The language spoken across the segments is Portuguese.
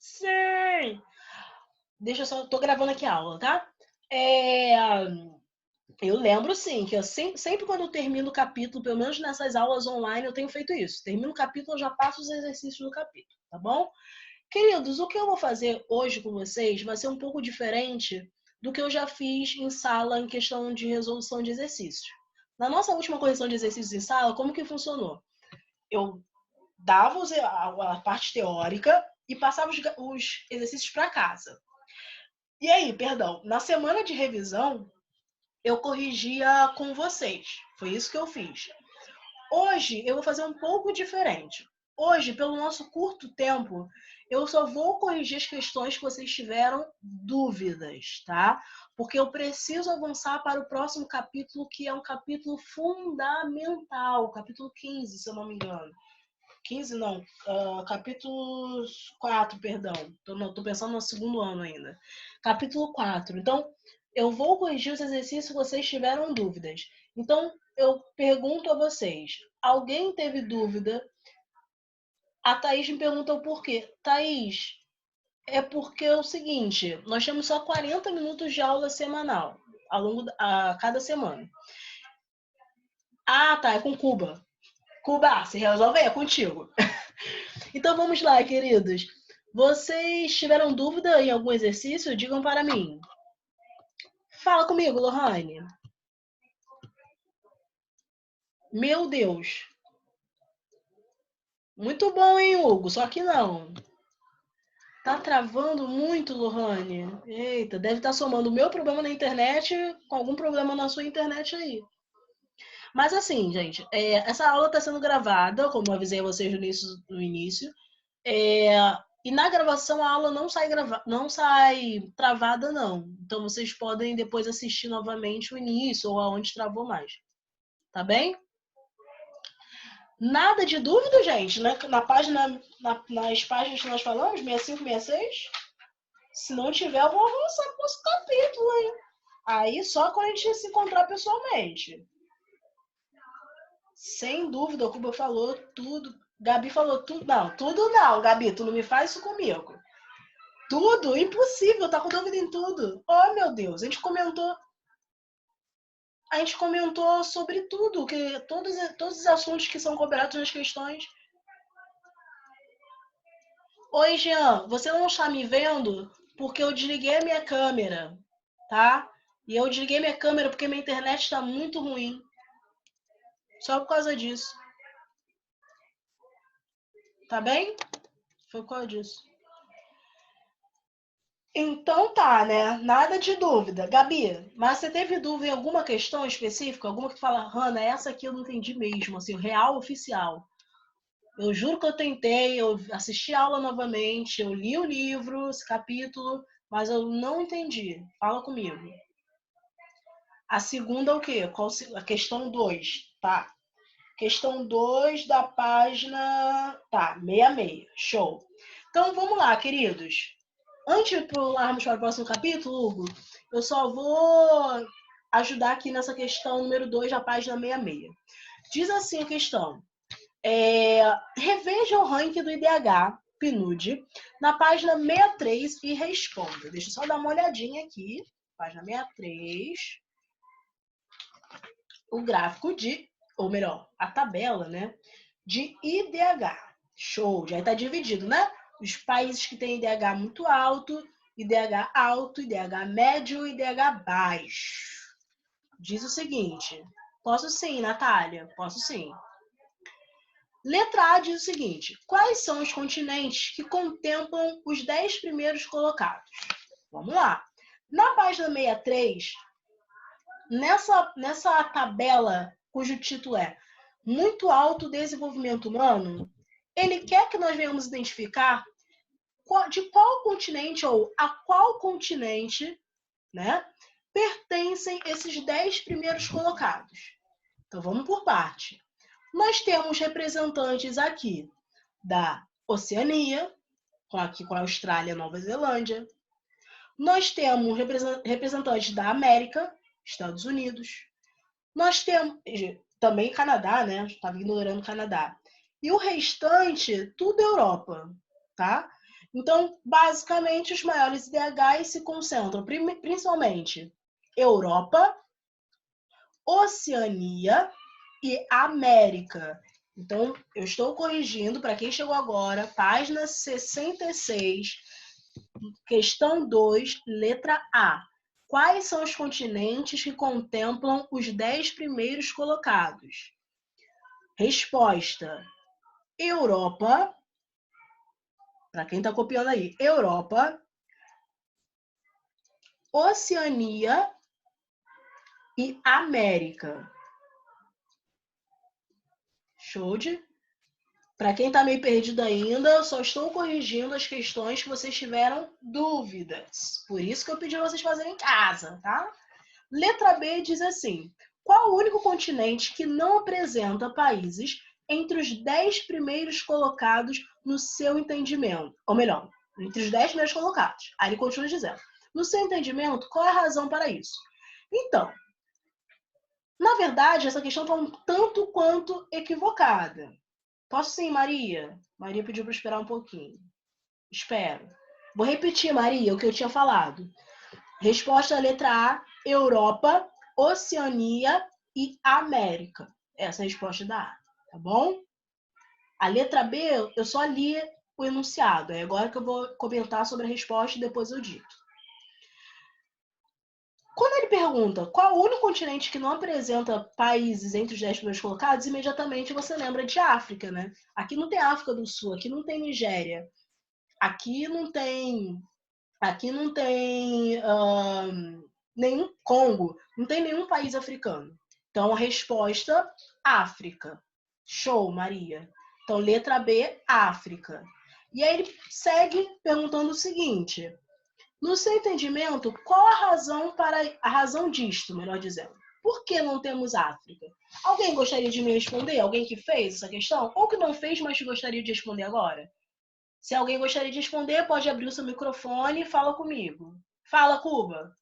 Sim! Deixa eu só, tô gravando aqui a aula, tá? Eu lembro sim, que eu sempre quando eu termino o capítulo, pelo menos nessas aulas online, eu tenho feito isso. Termino o capítulo, eu já passo os exercícios do capítulo, tá bom? Queridos, o que eu vou fazer hoje com vocês vai ser um pouco diferente do que eu já fiz em sala em questão de resolução de exercícios. Na nossa última correção de exercícios em sala, como que funcionou? Eu dava a parte teórica e passava os exercícios para casa. E aí, perdão, na semana de revisão, eu corrigia com vocês. Foi isso que eu fiz. Hoje, eu vou fazer um pouco diferente. Hoje, pelo nosso curto tempo, eu só vou corrigir as questões que vocês tiveram dúvidas, tá? Porque eu preciso avançar para o próximo capítulo, que é um capítulo fundamental, capítulo 15, se eu não me engano. 15 não, capítulo 4, perdão. Tô pensando no segundo ano ainda. Capítulo 4. Então, eu vou corrigir os exercícios que vocês tiveram dúvidas. Então, eu pergunto a vocês, alguém teve dúvida? A Thaís me perguntou por quê. Thaís, é porque é o seguinte, nós temos só 40 minutos de aula semanal, a cada semana. Ah, tá, é com Cuba. Cuba, se resolve aí, é contigo. Então vamos lá, queridos. Vocês tiveram dúvida em algum exercício? Digam para mim. Fala comigo, Lohane. Meu Deus. Muito bom, hein, Hugo? Só que não. Tá travando muito, Lohane. Eita, deve estar somando o meu problema na internet com algum problema na sua internet aí. Mas assim, gente, essa aula está sendo gravada, como eu avisei a vocês no início. E na gravação a aula não sai travada, não. Então vocês podem depois assistir novamente o início ou aonde travou mais. Tá bem? Nada de dúvida, gente, né? Na página, nas páginas que nós falamos, 65, 66. Se não tiver, eu vou avançar para o nosso capítulo, hein? Aí só quando a gente se encontrar pessoalmente. Sem dúvida, o Cuba falou tudo. Gabi falou tudo. Não, tudo não, Gabi, tu não me faz isso comigo. Tudo? Impossível, tá com dúvida em tudo. Oh, meu Deus, a gente comentou sobre tudo, que todos os assuntos que são cobrados nas questões. Oi, Jean, você não está me vendo porque eu desliguei a minha câmera, tá? E eu desliguei minha câmera porque minha internet está muito ruim. Só por causa disso. Tá bem? Foi por causa disso. Então tá, né? Nada de dúvida. Gabi, mas você teve dúvida em alguma questão específica? Alguma que fala, Hanna, essa aqui eu não entendi mesmo, assim, real oficial. Eu juro que eu tentei, eu assisti a aula novamente, eu li o livro, esse capítulo, mas eu não entendi. Fala comigo. A segunda é o quê? A questão 2, tá? Questão 2 da página, tá, 66. Show. Então vamos lá, queridos. Antes de pularmos para o próximo capítulo, Hugo, eu só vou ajudar aqui nessa questão número 2 da página 66. Diz assim a questão. Reveja o ranking do IDH, PNUD, na página 63 e responda. Deixa eu só dar uma olhadinha aqui. Página 63. O gráfico ou melhor, a tabela, né, de IDH. Show, já está dividido, né? Os países que têm IDH muito alto, IDH médio e IDH baixo. Diz o seguinte, posso sim, Natália, posso sim. Letra A diz o seguinte, quais são os continentes que contemplam os 10 primeiros colocados? Vamos lá. Na página 63, nessa tabela cujo título é Muito Alto Desenvolvimento Humano, ele quer que nós venhamos identificar de qual continente ou a qual continente, né, pertencem esses 10 primeiros colocados. Então vamos por parte. Nós temos representantes aqui da Oceania, aqui com a Austrália e Nova Zelândia. Nós temos representantes da América, Estados Unidos. Nós temos também Canadá, né? Estava ignorando o Canadá. E o restante, tudo Europa, tá? Então, basicamente, os maiores IDHs se concentram principalmente Europa, Oceania e América. Então, eu estou corrigindo, para quem chegou agora, página 66, questão 2, letra A. Quais são os continentes que contemplam os 10 primeiros colocados? Resposta: Europa. Para quem está copiando aí, Europa, Oceania e América. Show de? Para quem está meio perdido ainda, eu só estou corrigindo as questões que vocês tiveram dúvidas. Por isso que eu pedi para vocês fazerem em casa, tá? Letra B diz assim: qual o único continente que não apresenta países entre os 10 primeiros colocados no seu entendimento? Ou melhor, entre os 10 primeiros colocados. Aí ele continua dizendo: no seu entendimento, qual é a razão para isso? Então, na verdade, essa questão está um tanto quanto equivocada. Posso sim, Maria? Maria pediu para esperar um pouquinho. Espero. Vou repetir, Maria, o que eu tinha falado. Resposta letra A, Europa, Oceania e América. Essa é a resposta da A, tá bom? A letra B, eu só li o enunciado. É agora que eu vou comentar sobre a resposta e depois eu dito. Quando ele pergunta qual o único continente que não apresenta países entre os 10 primeiros colocados, imediatamente você lembra de África, né? Aqui não tem África do Sul, aqui não tem Nigéria, aqui não tem nenhum Congo, não tem nenhum país africano. Então, a resposta, África. Show, Maria. Então, letra B, África. E aí ele segue perguntando o seguinte: no seu entendimento, qual a razão disto, melhor dizendo? Por que não temos África? Alguém gostaria de me responder? Alguém que fez essa questão? Ou que não fez, mas gostaria de responder agora? Se alguém gostaria de responder, pode abrir o seu microfone e fala comigo. Fala, Cuba.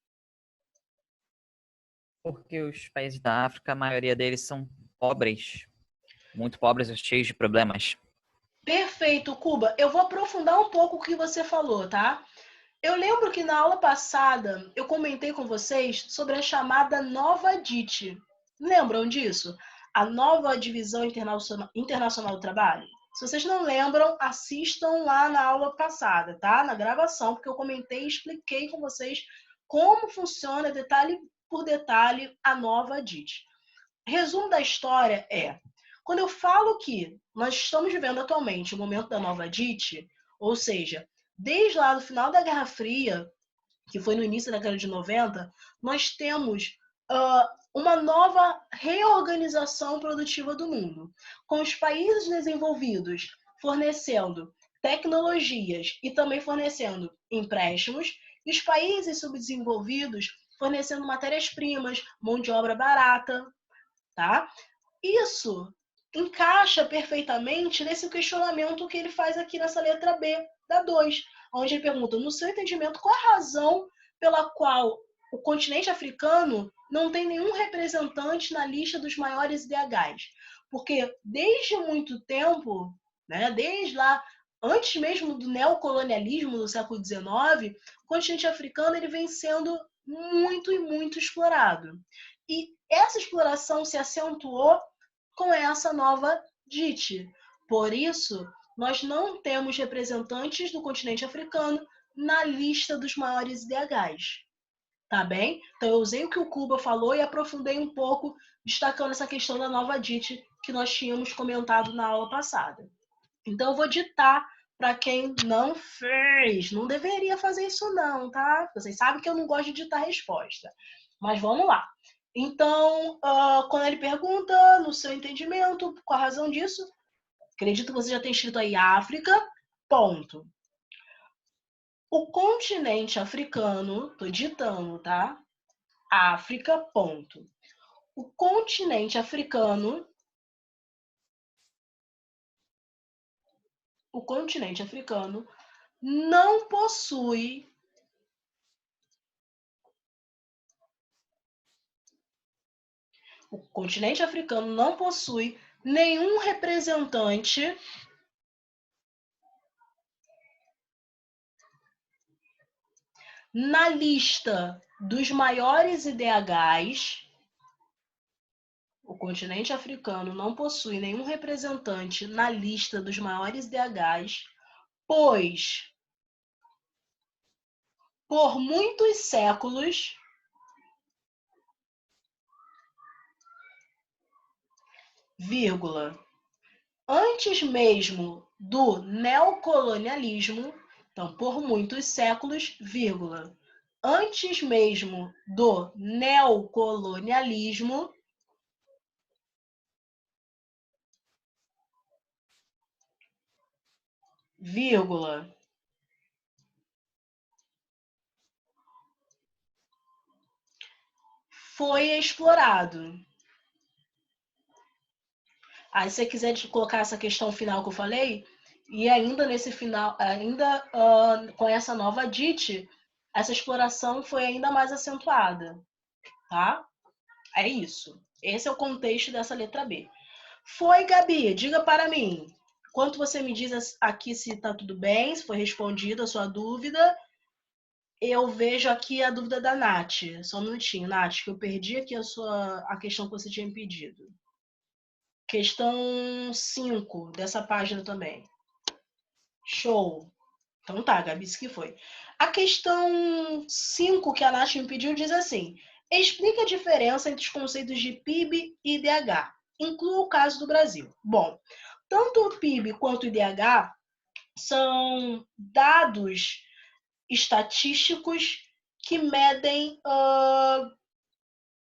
Porque os países da África, a maioria deles são pobres, muito pobres e cheios de problemas. Perfeito, Cuba. Eu vou aprofundar um pouco o que você falou, tá? Eu lembro que na aula passada eu comentei com vocês sobre a chamada Nova DIT. Lembram disso? A nova Divisão Internacional do Trabalho? Se vocês não lembram, assistam lá na aula passada, tá? Na gravação, porque eu comentei e expliquei com vocês como funciona detalhe por detalhe a nova DIT. Resumo da história é: quando eu falo que nós estamos vivendo atualmente o momento da nova DIT, ou seja, desde lá do final da Guerra Fria, que foi no início da década de 90, nós temos uma nova reorganização produtiva do mundo, com os países desenvolvidos fornecendo tecnologias e também fornecendo empréstimos, e os países subdesenvolvidos fornecendo matérias-primas, mão de obra barata, tá? Isso encaixa perfeitamente nesse questionamento que ele faz aqui nessa letra B da 2, onde ele pergunta, no seu entendimento, qual a razão pela qual o continente africano não tem nenhum representante na lista dos maiores IDHs? Porque desde muito tempo, né, desde lá, antes mesmo do neocolonialismo do século XIX, o continente africano ele vem sendo muito e muito explorado. E essa exploração se acentuou com essa nova DIT. Por isso, nós não temos representantes do continente africano na lista dos maiores IDHs. Tá bem? Então, eu usei o que o Cuba falou e aprofundei um pouco, destacando essa questão da nova DIT que nós tínhamos comentado na aula passada. Então, eu vou ditar para quem não fez. Não deveria fazer isso não, tá? Vocês sabem que eu não gosto de ditar resposta. Mas vamos lá. Então, quando ele pergunta, no seu entendimento, qual a razão disso? Acredito que você já tenha escrito aí África, ponto. O continente africano, tô ditando, tá? África, ponto. O continente africano não possui nenhum representante Na lista dos maiores IDHs, o continente africano não possui nenhum representante na lista dos maiores IDHs, pois por muitos séculos vírgula, antes mesmo do neocolonialismo, então por muitos séculos, vírgula, antes mesmo do neocolonialismo, vírgula, foi explorado. Aí, se você quiser colocar essa questão final que eu falei, e ainda nesse final, ainda com essa nova DIT, essa exploração foi ainda mais acentuada, tá? É isso. Esse é o contexto dessa letra B. Foi, Gabi, diga para mim. Enquanto você me diz aqui se está tudo bem, se foi respondida a sua dúvida, eu vejo aqui a dúvida da Nath. Só um minutinho, Nath, que eu perdi aqui a questão que você tinha me pedido. Questão 5 dessa página também. Show. Então tá, Gabi, isso que foi. A questão 5 que a Nath me pediu diz assim: explica a diferença entre os conceitos de PIB e IDH. Inclua o caso do Brasil. Bom, tanto o PIB quanto o IDH são dados estatísticos que medem,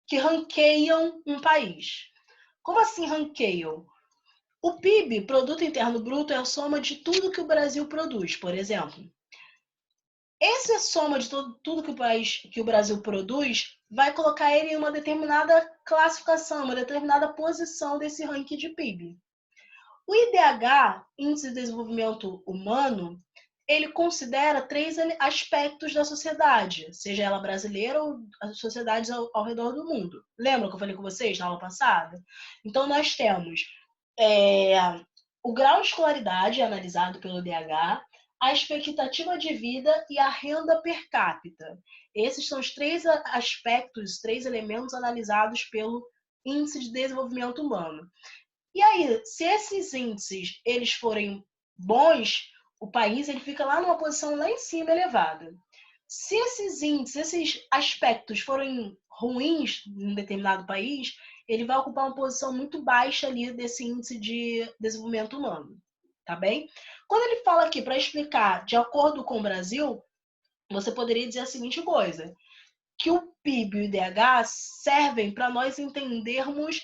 que ranqueiam um país. Como assim ranqueiam? O PIB, Produto Interno Bruto, é a soma de tudo que o Brasil produz, por exemplo. Essa soma de tudo que o Brasil produz vai colocar ele em uma determinada classificação, uma determinada posição desse ranking de PIB. O IDH, Índice de Desenvolvimento Humano, ele considera 3 aspectos da sociedade, seja ela brasileira ou as sociedades ao redor do mundo. Lembra que eu falei com vocês na aula passada? Então, nós temos o grau de escolaridade analisado pelo IDH, a expectativa de vida e a renda per capita. Esses são os 3 aspectos, 3 elementos analisados pelo Índice de Desenvolvimento Humano. E aí, se esses índices eles forem bons, o país ele fica lá numa posição lá em cima elevada. Se esses índices, esses aspectos forem ruins em um determinado país, ele vai ocupar uma posição muito baixa ali desse índice de desenvolvimento humano, tá bem? Quando ele fala aqui para explicar de acordo com o Brasil, você poderia dizer a seguinte coisa, que o PIB e o IDH servem para nós entendermos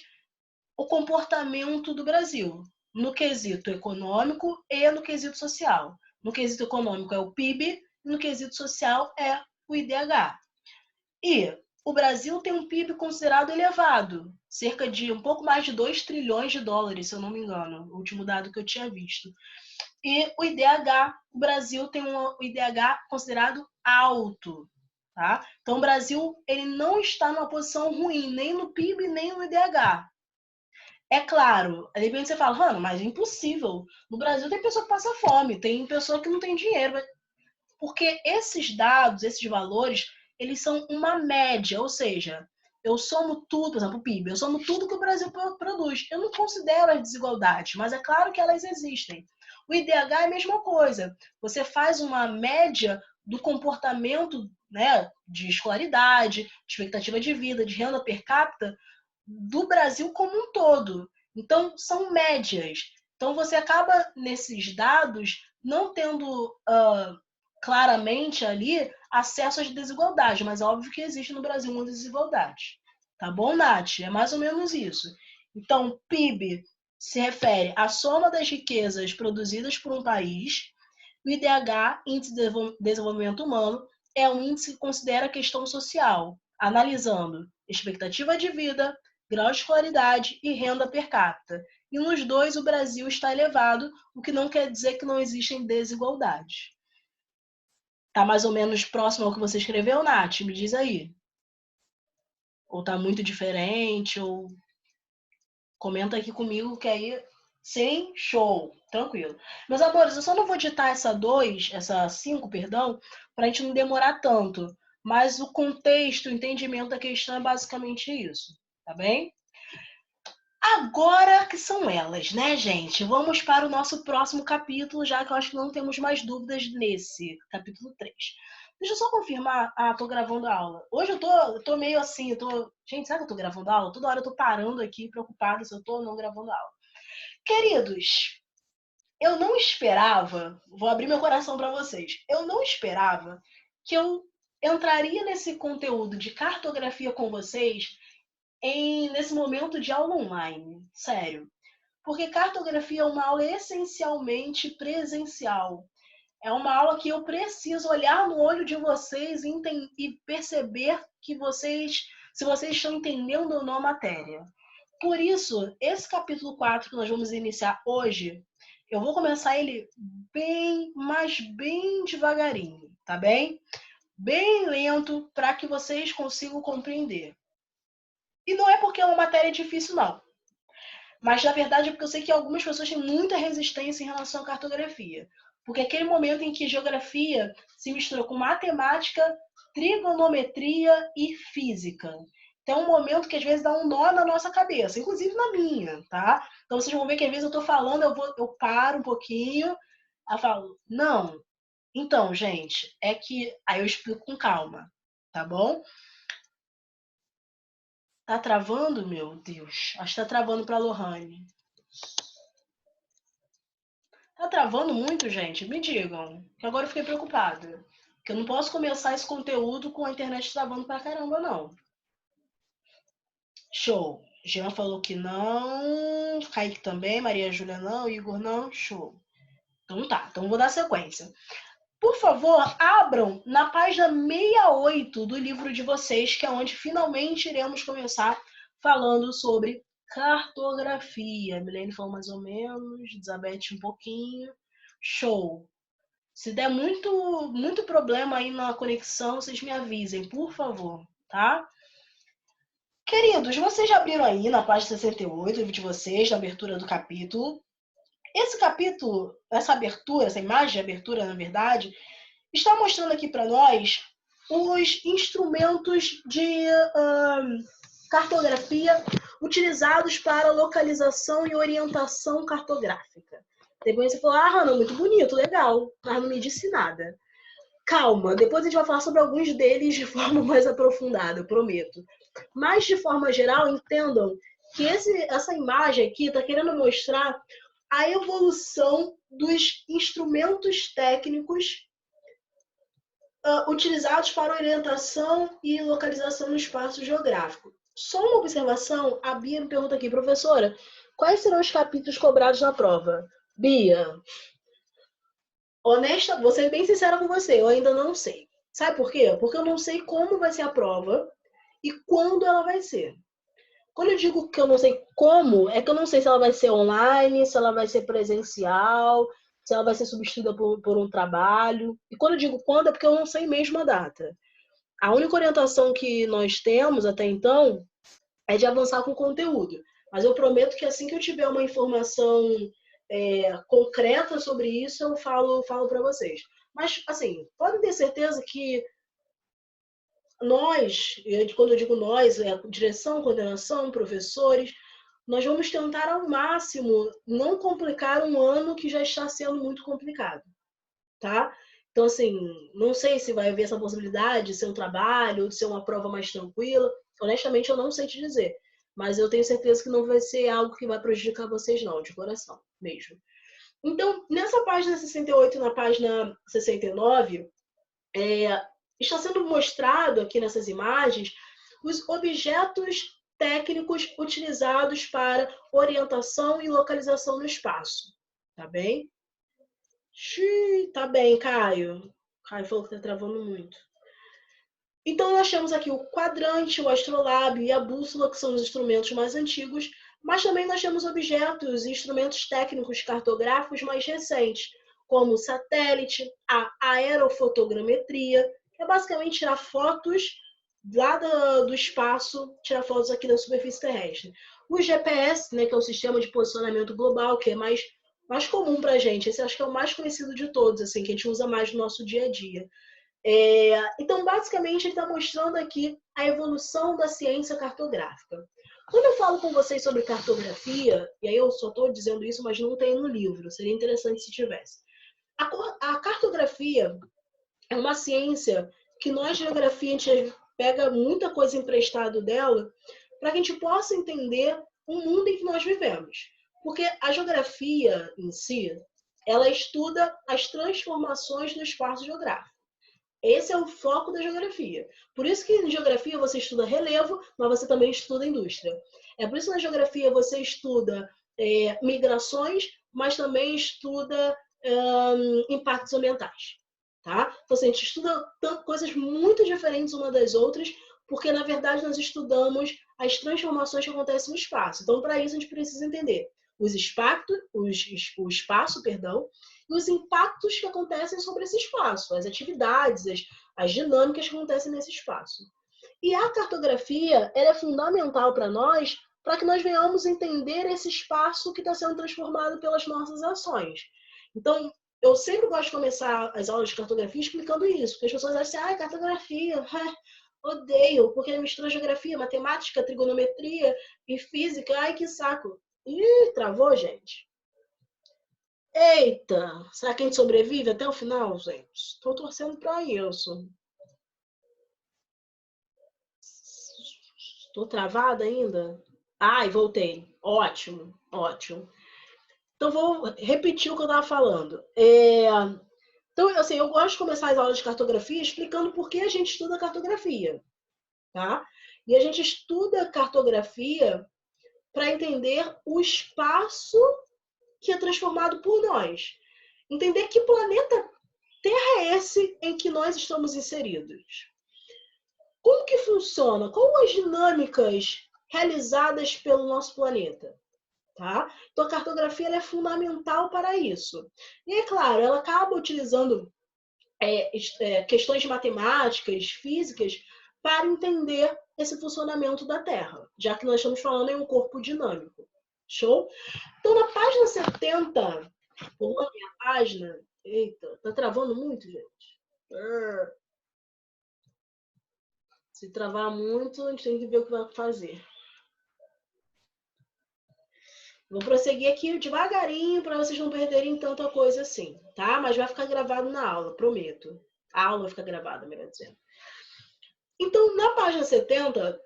o comportamento do Brasil, no quesito econômico e no quesito social. No quesito econômico é o PIB, no quesito social é o IDH. E o Brasil tem um PIB considerado elevado, cerca de um pouco mais de 2 trilhões de dólares, se eu não me engano, o último dado que eu tinha visto. E o IDH, o Brasil tem um IDH considerado alto. Tá? Então o Brasil ele não está numa posição ruim, nem no PIB, nem no IDH. É claro, de repente você fala, mano, mas é impossível. No Brasil tem pessoa que passa fome, tem pessoa que não tem dinheiro. Porque esses dados, esses valores, eles são uma média, ou seja, eu somo tudo, por exemplo, o PIB, eu somo tudo que o Brasil produz. Eu não considero as desigualdades, mas é claro que elas existem. O IDH é a mesma coisa. Você faz uma média do comportamento, né, de escolaridade, de expectativa de vida, de renda per capita, do Brasil como um todo. Então, são médias. Então, você acaba, nesses dados, não tendo claramente ali acesso às desigualdades, mas é óbvio que existe no Brasil muitas desigualdades. Tá bom, Nath? É mais ou menos isso. Então, PIB se refere à soma das riquezas produzidas por um país. O IDH, Índice de Desenvolvimento Humano, é um índice que considera a questão social, analisando expectativa de vida, grau de escolaridade e renda per capita. E nos dois o Brasil está elevado, o que não quer dizer que não existem desigualdades. Tá mais ou menos próximo ao que você escreveu, Nath? Me diz aí. Ou tá muito diferente, ou comenta aqui comigo que aí Sim? Show. Tranquilo. Meus amores, eu só não vou ditar essa 5, perdão, para a gente não demorar tanto. Mas o contexto, o entendimento da questão é basicamente isso. Tá bem? Agora que são elas, né, gente? Vamos para o nosso próximo capítulo, já que eu acho que não temos mais dúvidas nesse capítulo 3. Deixa eu só confirmar. Ah, tô gravando a aula. Hoje eu tô meio assim, Gente, será que eu tô gravando a aula? Toda hora eu tô parando aqui, preocupada se eu tô ou não gravando a aula. Queridos, eu não esperava, vou abrir meu coração para vocês, eu não esperava que eu entraria nesse conteúdo de cartografia com vocês nesse momento de aula online. Sério. Porque cartografia é uma aula essencialmente presencial. É uma aula que eu preciso olhar no olho de vocês e perceber se vocês estão entendendo ou não a matéria. Por isso, esse capítulo 4 que nós vamos iniciar hoje, eu vou começar ele bem, mas bem devagarinho, tá bem? Bem lento para que vocês consigam compreender. E não é porque é uma matéria difícil, não. Mas, na verdade, é porque eu sei que algumas pessoas têm muita resistência em relação à cartografia. Porque é aquele momento em que geografia se mistura com matemática, trigonometria e física. Então, é um momento que às vezes dá um nó na nossa cabeça, inclusive na minha, tá? Então, vocês vão ver que às vezes eu tô falando, eu paro um pouquinho, eu falo, não. Então, gente, é que... Aí eu explico com calma, tá bom? Tá travando, meu Deus? Acho que tá travando pra Lohane. Tá travando muito, gente? Me digam. Que agora eu fiquei preocupada. Que eu não posso começar esse conteúdo com a internet travando pra caramba, não. Show. Jean falou que não. Kaique também. Maria Júlia não. Igor não. Show. Então tá. Então vou dar sequência. Por favor, abram na página 68 do livro de vocês, que é onde finalmente iremos começar falando sobre cartografia. Milene falou mais ou menos. Elizabeth um pouquinho. Show. Se der muito problema aí na conexão, vocês me avisem, por favor, tá? Queridos, vocês já abriram aí na página 68, o livro de vocês, na abertura do capítulo. Esse capítulo, essa abertura, essa imagem de abertura, na verdade, está mostrando aqui para nós os instrumentos de cartografia utilizados para localização e orientação cartográfica. Depois você falou, Hannah, muito bonito, legal, mas não me disse nada. Calma, depois a gente vai falar sobre alguns deles de forma mais aprofundada, eu prometo. Mas, de forma geral, entendam que essa imagem aqui está querendo mostrar a evolução dos instrumentos técnicos utilizados para orientação e localização no espaço geográfico. Só uma observação, a Bia me pergunta aqui, professora, quais serão os capítulos cobrados na prova? Bia, honesta, vou ser bem sincera com você, eu ainda não sei. Sabe por quê? Porque eu não sei como vai ser a prova e quando ela vai ser. Quando eu digo que eu não sei como, é que eu não sei se ela vai ser online, se ela vai ser presencial, se ela vai ser substituída por um trabalho. E quando eu digo quando, é porque eu não sei mesmo a data. A única orientação que nós temos até então é de avançar com o conteúdo. Mas eu prometo que assim que eu tiver uma informação concreta sobre isso, eu falo para vocês. Mas, assim, podem ter certeza que nós, quando eu digo nós, direção, coordenação, professores, nós vamos tentar ao máximo não complicar um ano que já está sendo muito complicado, tá? Então, assim, não sei se vai haver essa possibilidade de ser um trabalho, de ser uma prova mais tranquila. Honestamente, eu não sei te dizer. Mas eu tenho certeza que não vai ser algo que vai prejudicar vocês, não, de coração, mesmo. Então, nessa página 68 e na página 69, está sendo mostrado aqui nessas imagens os objetos técnicos utilizados para orientação e localização no espaço. Tá bem? Tá bem, Caio. Caio falou que tá travando muito. Então, nós temos aqui o quadrante, o astrolábio e a bússola, que são os instrumentos mais antigos, mas também nós temos objetos e instrumentos técnicos cartográficos mais recentes, como o satélite, a aerofotogrametria, que é basicamente tirar fotos lá do espaço, tirar fotos aqui da superfície terrestre. O GPS, né, que é o Sistema de Posicionamento Global, que é mais comum para a gente. Esse acho que é o mais conhecido de todos, assim, que a gente usa mais no nosso dia a dia. Então, basicamente, ele está mostrando aqui a evolução da ciência cartográfica. Quando eu falo com vocês sobre cartografia, e aí eu só estou dizendo isso, mas não tem no livro, seria interessante se tivesse. A cartografia é uma ciência que nós, geografia, a gente pega muita coisa emprestado dela para que a gente possa entender o mundo em que nós vivemos. Porque a geografia em si, ela estuda as transformações do espaço geográfico. Esse é o foco da geografia. Por isso que em geografia você estuda relevo, mas você também estuda indústria. É por isso que na geografia você estuda migrações, mas também estuda impactos ambientais. Tá? Então, assim, a gente estuda coisas muito diferentes uma das outras, porque, na verdade, nós estudamos as transformações que acontecem no espaço. Então, para isso, a gente precisa entender o espaço, e os impactos que acontecem sobre esse espaço, as atividades, as dinâmicas que acontecem nesse espaço. E a cartografia ela é fundamental para nós, para que nós venhamos entender esse espaço que está sendo transformado pelas nossas ações. Então, eu sempre gosto de começar as aulas de cartografia explicando isso, porque as pessoas acham assim, cartografia, odeio, porque mistura geografia, matemática, trigonometria e física, ai que saco. Ih, travou, gente. Eita, será que a gente sobrevive até o final, gente? Estou torcendo para isso. Estou travada ainda? Ai, voltei. Ótimo, ótimo. Então, vou repetir o que eu estava falando. Então, assim, eu gosto de começar as aulas de cartografia explicando por que a gente estuda cartografia. Tá? E a gente estuda cartografia para entender o espaço que é transformado por nós. Entender que planeta Terra é esse em que nós estamos inseridos. Como que funciona? Quais as dinâmicas realizadas pelo nosso planeta? Tá? Então, a cartografia ela é fundamental para isso. E, é claro, ela acaba utilizando questões matemáticas, físicas, para entender esse funcionamento da Terra, já que nós estamos falando em um corpo dinâmico. Show? Então, na página 70, pulando a minha página, eita, tá travando muito, gente? Se travar muito, a gente tem que ver o que vai fazer. Vou prosseguir aqui devagarinho para vocês não perderem tanta coisa assim, tá? Mas vai ficar gravado na aula, prometo. A aula vai ficar gravada, melhor dizendo. Então, na página 70,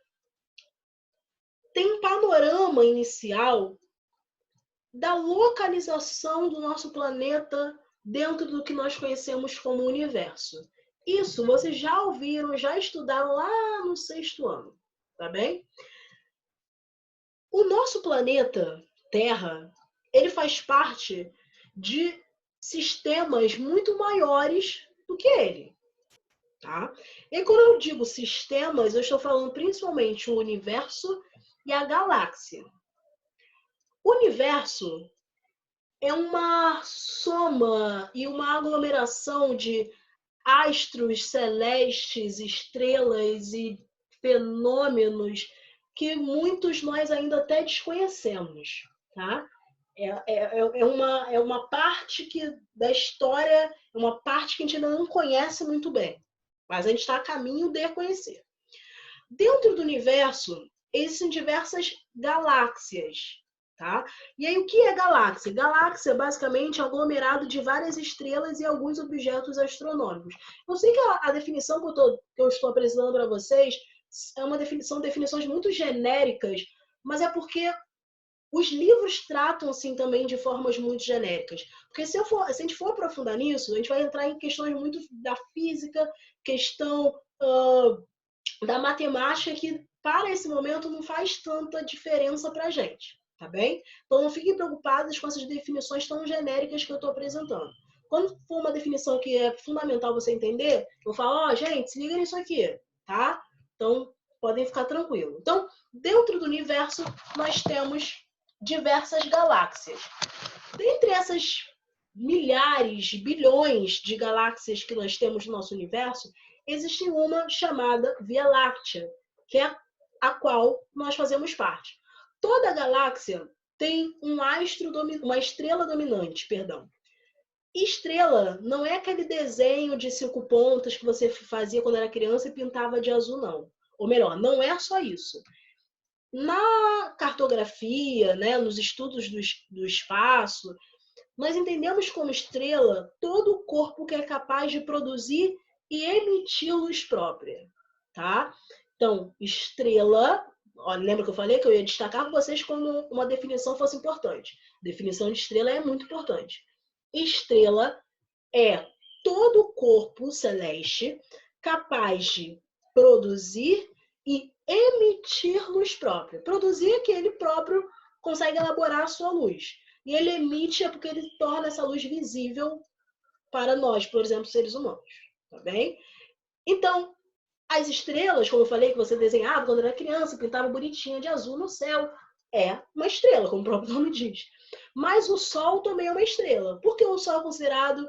tem um panorama inicial da localização do nosso planeta dentro do que nós conhecemos como universo. Isso vocês já ouviram, já estudaram lá no 6º ano, tá bem? O nosso planeta, Terra, ele faz parte de sistemas muito maiores do que ele. Tá? E quando eu digo sistemas, eu estou falando principalmente o universo e a galáxia. O universo é uma soma e uma aglomeração de astros celestes, estrelas e fenômenos que muitos nós ainda até desconhecemos. Tá? É uma parte da história, é uma parte que a gente ainda não conhece muito bem. Mas a gente está a caminho de conhecer. Dentro do universo, existem diversas galáxias. Tá? E aí, o que é galáxia? Galáxia, basicamente, é um aglomerado de várias estrelas e alguns objetos astronômicos. Eu sei que a definição que eu estou apresentando para vocês é uma definições muito genéricas, mas é porque os livros tratam, assim, também de formas muito genéricas. Porque se a gente for aprofundar nisso, a gente vai entrar em questões muito da física, questão da matemática, que para esse momento não faz tanta diferença para a gente, tá bem? Então não fiquem preocupados com essas definições tão genéricas que eu estou apresentando. Quando for uma definição que é fundamental você entender, eu falo, gente, se liga nisso aqui, tá? Então, podem ficar tranquilos. Então, dentro do universo, nós temos diversas galáxias. Dentre essas milhares, bilhões de galáxias que nós temos no nosso universo, existe uma chamada Via Láctea, que é a qual nós fazemos parte. toda galáxia tem uma estrela dominante, perdão. Estrela não é aquele desenho de 5 pontas que você fazia quando era criança e pintava de azul, não. Ou melhor, não é só isso. Na cartografia, né, nos estudos do espaço, nós entendemos como estrela todo o corpo que é capaz de produzir e emitir luz própria, tá? Então, estrela, olha, lembra que eu falei que eu ia destacar para vocês como uma definição fosse importante. Definição de estrela é muito importante. Estrela é todo o corpo celeste capaz de produzir e emitir luz própria. Produzir é que ele próprio consegue elaborar a sua luz. E ele emite é porque ele torna essa luz visível para nós, por exemplo, seres humanos. Tá bem? Então, as estrelas, como eu falei, que você desenhava quando era criança, pintava bonitinha de azul no céu, é uma estrela, como o próprio nome diz. Mas o Sol também é uma estrela. Por que o Sol é considerado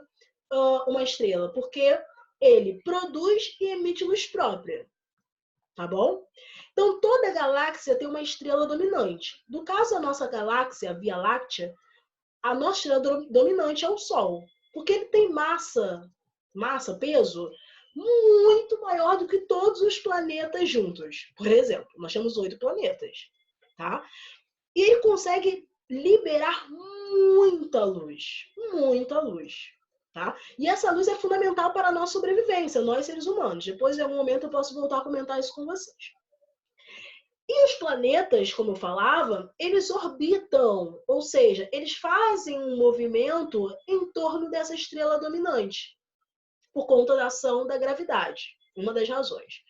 uma estrela? Porque ele produz e emite luz própria. Tá bom? Então, toda galáxia tem uma estrela dominante. No caso da nossa galáxia, a Via Láctea, a nossa estrela dominante é o Sol. Porque ele tem massa, peso, muito maior do que todos os planetas juntos. Por exemplo, nós temos 8 planetas. Tá? E ele consegue liberar muita luz. Muita luz. Tá? E essa luz é fundamental para a nossa sobrevivência, nós seres humanos. Depois, em algum momento, eu posso voltar a comentar isso com vocês. E os planetas, como eu falava, eles orbitam, ou seja, eles fazem um movimento em torno dessa estrela dominante, por conta da ação da gravidade, uma das razões.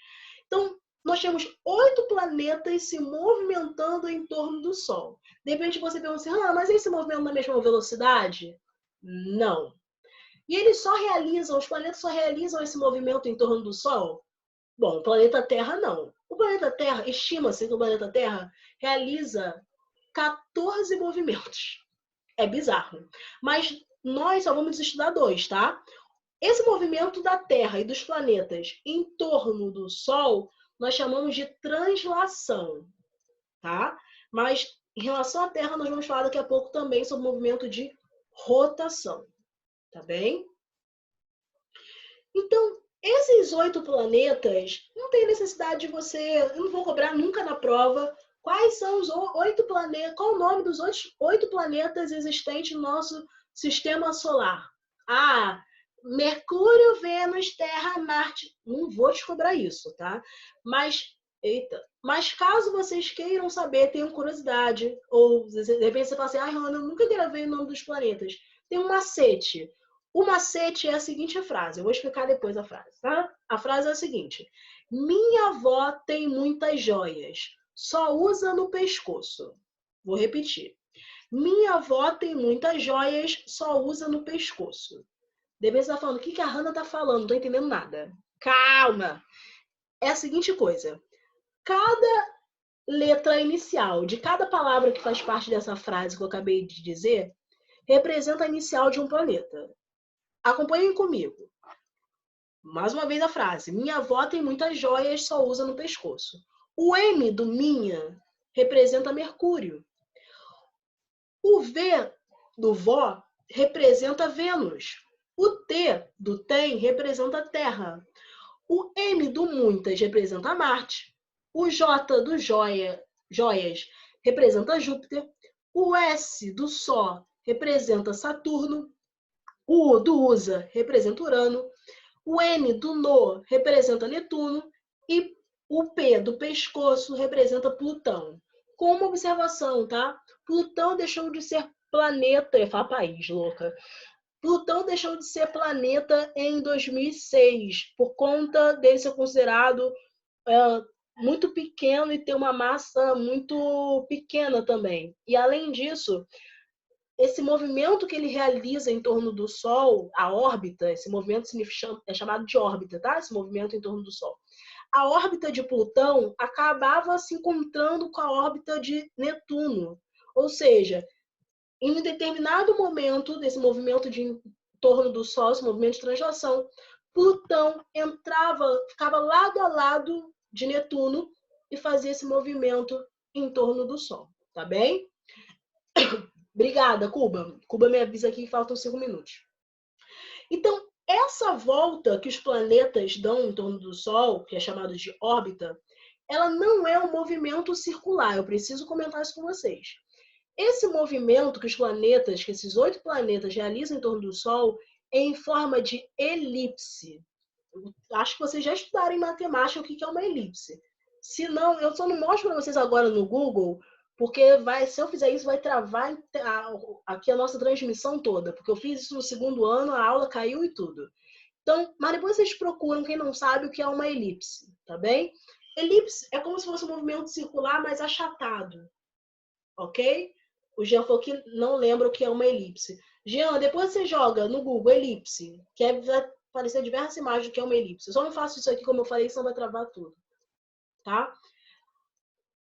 Então, nós temos 8 planetas se movimentando em torno do Sol. De repente você pensa assim, mas eles se movimentam na mesma velocidade? Não. E os planetas só realizam esse movimento em torno do Sol? Bom, o planeta Terra não. O planeta Terra, estima-se que o planeta Terra realiza 14 movimentos. É bizarro. Mas nós só vamos estudar 2, tá? Esse movimento da Terra e dos planetas em torno do Sol, nós chamamos de translação, tá? Mas em relação à Terra, nós vamos falar daqui a pouco também sobre o movimento de rotação, tá bem? Então, esses 8 planetas, não tem necessidade de você... Eu não vou cobrar nunca na prova quais são os 8 planetas, qual o nome dos 8 planetas existentes no nosso sistema solar. Mercúrio, Vênus, Terra, Marte. Não vou te cobrar isso, tá? Mas caso vocês queiram saber, tenham curiosidade, ou de repente você fala assim, Rona, eu nunca gravei o nome dos planetas. Tem um macete. O macete é a seguinte frase, eu vou explicar depois a frase, tá? A frase é a seguinte: minha avó tem muitas joias, só usa no pescoço. Vou repetir. Minha avó tem muitas joias, só usa no pescoço. Deve estar falando, o que a Hannah tá falando? Não tô entendendo nada. Calma! É a seguinte coisa. Cada letra inicial de cada palavra que faz parte dessa frase que eu acabei de dizer representa a inicial de um planeta. Acompanhem comigo. Mais uma vez a frase. Minha avó tem muitas joias, só usa no pescoço. O M do minha representa Mercúrio. O V do vó representa Vênus. O T do tem representa Terra. O M do muitas representa Marte. O J do joias representa Júpiter. O S do só representa Saturno. O U do usa representa Urano. O N do no representa Netuno. E o P do pescoço representa Plutão. Com uma observação, tá? Plutão deixou de ser planeta... Eu ia falar país, louca. Plutão deixou de ser planeta em 2006, por conta dele ser considerado muito pequeno e ter uma massa muito pequena também. E, além disso, esse movimento que ele realiza em torno do Sol, a órbita, esse movimento é chamado de órbita, tá? Esse movimento em torno do Sol. A órbita de Plutão acabava se encontrando com a órbita de Netuno. Ou seja, em um determinado momento desse movimento em torno do Sol, esse movimento de translação, Plutão ficava lado a lado de Netuno e fazia esse movimento em torno do Sol. tá bem? Obrigada, Cuba. Cuba me avisa aqui que faltam 5 minutos. Então, essa volta que os planetas dão em torno do Sol, que é chamado de órbita, ela não é um movimento circular. Eu preciso comentar isso com vocês. Esse movimento que os planetas, que esses 8 planetas realizam em torno do Sol, é em forma de elipse. Acho que vocês já estudaram em matemática o que é uma elipse. Se não, eu só não mostro para vocês agora no Google, porque se eu fizer isso, vai travar aqui a nossa transmissão toda, porque eu fiz isso no 2º ano, a aula caiu e tudo. Então, mas depois vocês procuram, quem não sabe, o que é uma elipse, tá bem? Elipse é como se fosse um movimento circular, mas achatado, ok? O Jean falou que não lembra o que é uma elipse. Jean, depois você joga no Google elipse, que vai aparecer diversas imagens do que é uma elipse. Eu só não faço isso aqui, como eu falei, senão vai travar tudo, tá?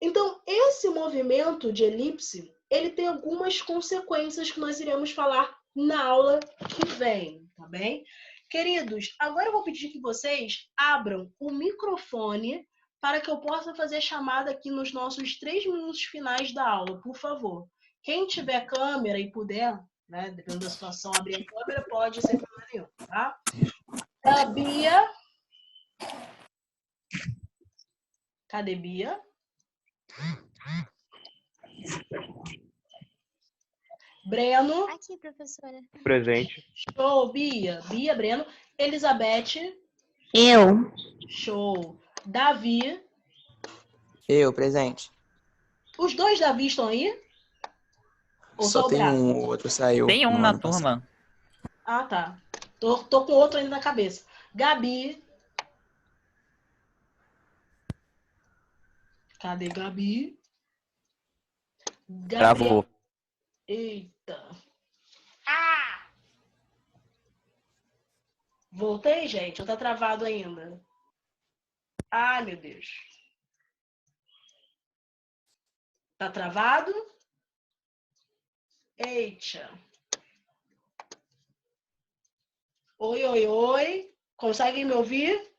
Então, esse movimento de elipse, ele tem algumas consequências que nós iremos falar na aula que vem, tá bem? Queridos, agora eu vou pedir que vocês abram o microfone para que eu possa fazer chamada aqui nos nossos 3 minutos finais da aula, por favor. Quem tiver câmera e puder, né, dependendo da situação, abrir a câmera, pode sem problema nenhum, tá? Bia. Cadê Bia? Breno. Aqui, professora. Presente. Show, Bia. Bia, Breno. Elizabeth. Eu. Show. Davi. Eu, presente. Os 2 Davi estão aí? Ou Só o tem Braga? um, o outro saiu. Tem um no na ano passado. turma. Ah, tá. Tô com outro ainda na cabeça. Gabi. Cadê Gabi? Travou. Eita. Ah! Voltei, gente? Ou tá travado ainda? Ai, meu Deus. Tá travado? Eita. Oi, oi, oi. Conseguem me ouvir?